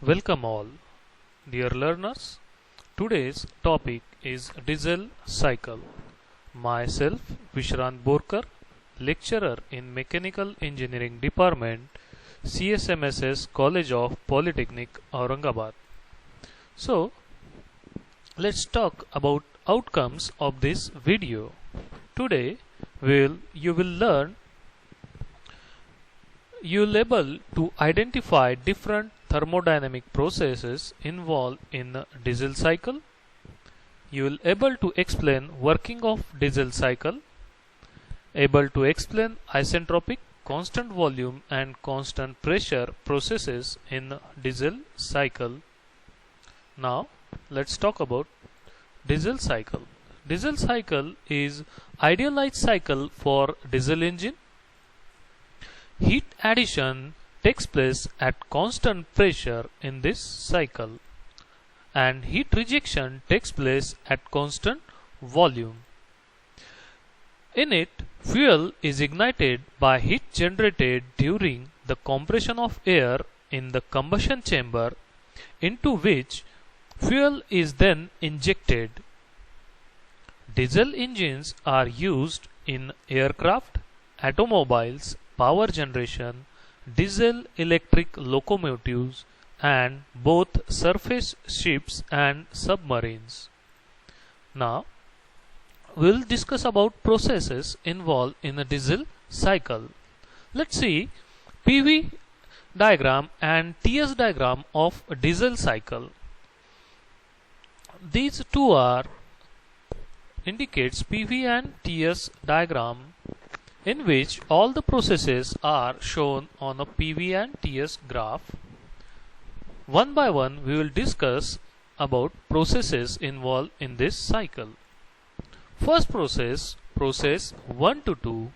Welcome all, dear learners. Today's topic is diesel cycle. Myself, Vishrant Borkar, lecturer in Mechanical Engineering Department, CSMSS College of Polytechnic, Aurangabad. So, let's talk about outcomes of this video. Today, you will learn you'll able to identify different thermodynamic processes involved in the diesel cycle. You will able to explain working of diesel cycle, able to explain isentropic, constant volume and constant pressure processes in diesel cycle. Now let's talk about diesel cycle. Diesel cycle is idealized cycle for diesel engine. Heat addition takes place at constant pressure in this cycle, and heat rejection takes place at constant volume. In it, fuel is ignited by heat generated during the compression of air in the combustion chamber, into which fuel is then injected. Diesel engines are used in aircraft, automobiles, power generation, diesel electric locomotives, and both surface ships and submarines. Now we'll discuss about processes involved in a diesel cycle. Let's see PV diagram and TS diagram of a diesel cycle. These two are indicates PV and TS diagram, in which all the processes are shown on a PV and TS graph. One by one we will discuss about processes involved in this cycle. First process 1 to 2,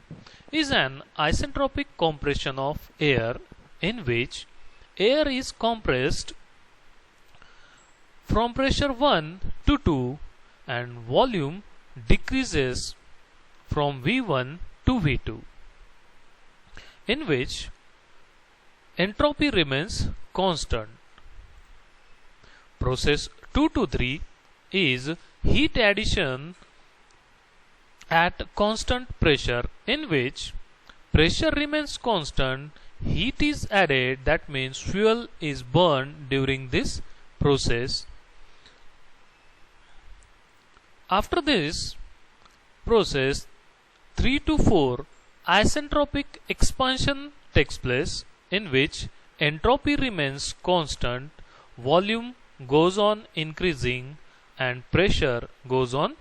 is an isentropic compression of air, in which air is compressed from pressure 1 to 2 and volume decreases from V1 to V2, in which entropy remains constant. Process 2 to 3 is heat addition at constant pressure, in which pressure remains constant, heat is added, that means fuel is burned during this process. After this process 3 to 4, isentropic expansion takes place, in which entropy remains constant, volume goes on increasing and pressure goes on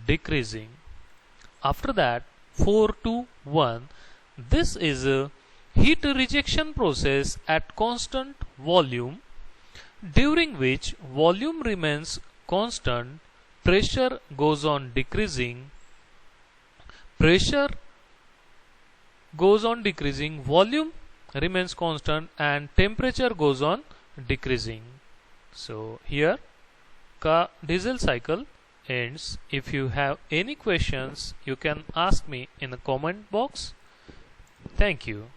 decreasing. After that 4 to 1, this is a heat rejection process at constant volume, during which volume remains constant, pressure goes on decreasing, volume remains constant, and temperature goes on decreasing. So here diesel cycle ends. If you have any questions, you can ask me in the comment box. Thank you.